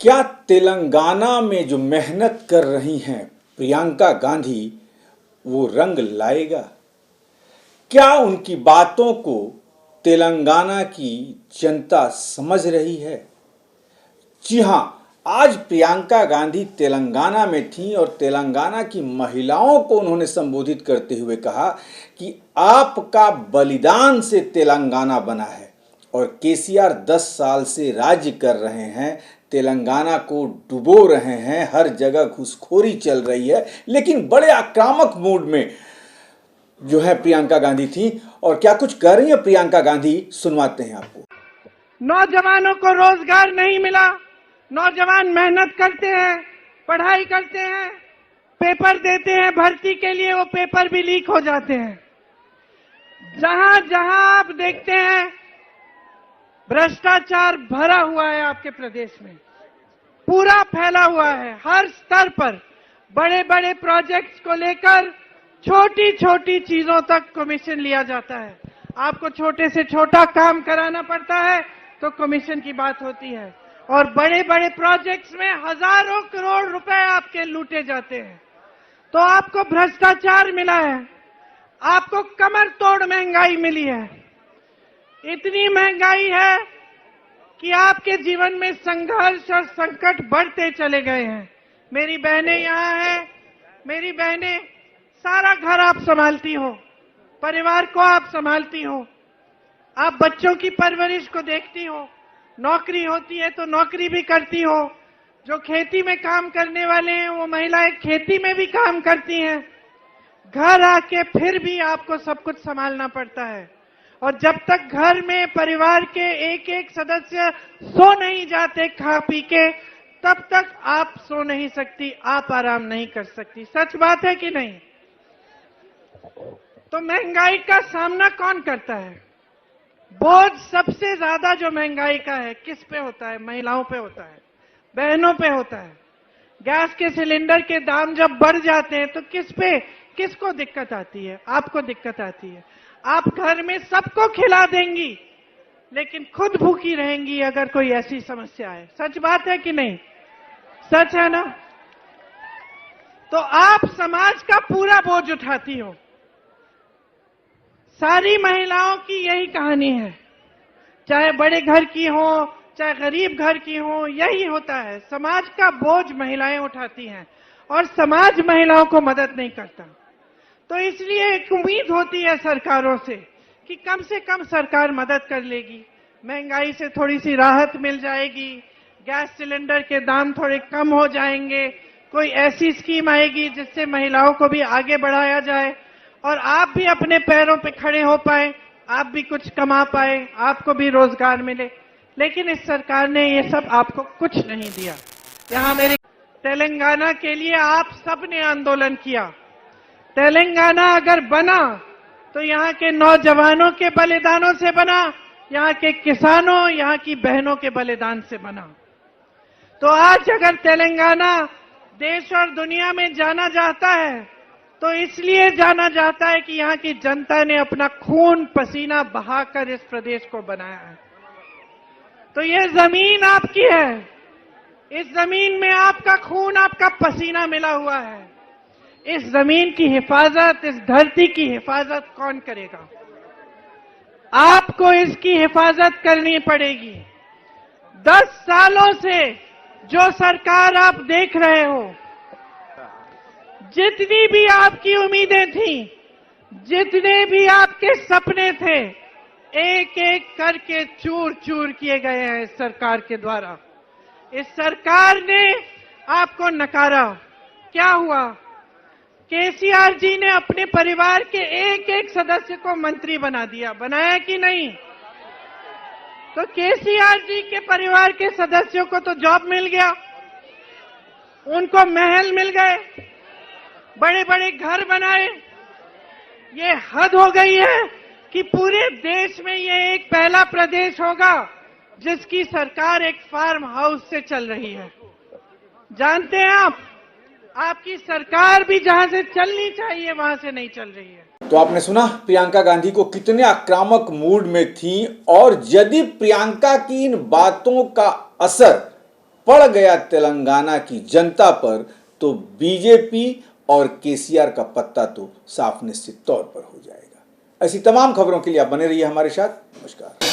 क्या तेलंगाना में जो मेहनत कर रही हैं प्रियंका गांधी वो रंग लाएगा? क्या उनकी बातों को तेलंगाना की जनता समझ रही है? जी हां, आज प्रियंका गांधी तेलंगाना में थीं और तेलंगाना की महिलाओं को उन्होंने संबोधित करते हुए कहा कि आपका बलिदान से तेलंगाना बना है और केसीआर 10 साल से राज्य कर रहे हैं, तेलंगाना को डुबो रहे हैं, हर जगह घुसखोरी चल रही है। लेकिन बड़े आक्रामक मूड में जो है प्रियंका गांधी थी और क्या कुछ कर रही है प्रियंका गांधी, सुनवाते हैं आपको। नौजवानों को रोजगार नहीं मिला, नौजवान मेहनत करते हैं, पढ़ाई करते हैं, पेपर देते हैं भर्ती के लिए, वो पेपर भी लीक हो जाते हैं। जहां जहां आप देखते हैं भ्रष्टाचार भरा हुआ है आपके प्रदेश में, पूरा फैला हुआ है। हर स्तर पर बड़े बड़े प्रोजेक्ट्स को लेकर छोटी छोटी चीजों तक कमीशन लिया जाता है। आपको छोटे से छोटा काम कराना पड़ता है तो कमीशन की बात होती है, और बड़े बड़े प्रोजेक्ट्स में हजारों करोड़ रुपए आपके लूटे जाते हैं। तो आपको भ्रष्टाचार मिला है, आपको कमर तोड़ महंगाई मिली है। इतनी महंगाई है कि आपके जीवन में संघर्ष और संकट बढ़ते चले गए हैं। मेरी बहनें यहाँ हैं, मेरी बहनें, सारा घर आप संभालती हो, परिवार को आप संभालती हो, आप बच्चों की परवरिश को देखती हो, नौकरी होती है तो नौकरी भी करती हो। जो खेती में काम करने वाले हैं वो महिलाएं खेती में भी काम करती हैं। घर आके फिर भी आपको सब कुछ संभालना पड़ता है, और जब तक घर में परिवार के एक एक सदस्य सो नहीं जाते खा पी के, तब तक आप सो नहीं सकती, आप आराम नहीं कर सकती। सच बात है कि नहीं? तो महंगाई का सामना कौन करता है? बोझ सबसे ज्यादा जो महंगाई का है किस पे होता है? महिलाओं पे होता है, बहनों पे होता है। गैस के सिलेंडर के दाम जब बढ़ जाते हैं तो किसको दिक्कत आती है? आपको दिक्कत आती है। आप घर में सबको खिला देंगी लेकिन खुद भूखी रहेंगी अगर कोई ऐसी समस्या है। सच बात है कि नहीं? सच है ना? तो आप समाज का पूरा बोझ उठाती हो। सारी महिलाओं की यही कहानी है, चाहे बड़े घर की हो चाहे गरीब घर की हो, यही होता है। समाज का बोझ महिलाएं उठाती हैं और समाज महिलाओं को मदद नहीं करता। तो इसलिए एक उम्मीद होती है सरकारों से कि कम से कम सरकार मदद कर लेगी, महंगाई से थोड़ी सी राहत मिल जाएगी, गैस सिलेंडर के दाम थोड़े कम हो जाएंगे, कोई ऐसी स्कीम आएगी जिससे महिलाओं को भी आगे बढ़ाया जाए और आप भी अपने पैरों पे खड़े हो पाए, आप भी कुछ कमा पाए, आपको भी रोजगार मिले। लेकिन इस सरकार ने ये सब आपको कुछ नहीं दिया। यहाँ मेरे तेलंगाना के लिए आप सबने आंदोलन किया। तेलंगाना अगर बना तो यहाँ के नौजवानों के बलिदानों से बना, यहाँ के किसानों, यहाँ की बहनों के बलिदान से बना। तो आज अगर तेलंगाना देश और दुनिया में जाना जाता है तो इसलिए जाना जाता है कि यहाँ की जनता ने अपना खून पसीना बहाकर इस प्रदेश को बनाया है। तो ये जमीन आपकी है, इस जमीन में आपका खून, आपका पसीना मिला हुआ है। इस जमीन की हिफाजत, इस धरती की हिफाजत कौन करेगा? आपको इसकी हिफाजत करनी पड़ेगी। 10 सालों से जो सरकार आप देख रहे हो, जितनी भी आपकी उम्मीदें थी, जितने भी आपके सपने थे, एक एक करके चूर चूर किए गए हैं इस सरकार के द्वारा। इस सरकार ने आपको नकारा। क्या हुआ? केसीआर जी ने अपने परिवार के एक एक सदस्य को मंत्री बना दिया, बनाया कि नहीं? तो केसीआर जी के परिवार के सदस्यों को तो जॉब मिल गया, उनको महल मिल गए, बड़े बड़े घर बनाए। ये हद हो गई है कि पूरे देश में ये एक पहला प्रदेश होगा जिसकी सरकार एक फार्म हाउस से चल रही है। जानते हैं आप, आपकी सरकार भी जहां से चलनी चाहिए वहां से नहीं चल रही है। तो आपने सुना प्रियंका गांधी को कितने आक्रामक मूड में थी, और यदि प्रियंका की इन बातों का असर पड़ गया तेलंगाना की जनता पर तो बीजेपी और केसीआर का पत्ता तो साफ निश्चित तौर पर हो जाएगा। ऐसी तमाम खबरों के लिए आप बने रहिए हमारे साथ। नमस्कार।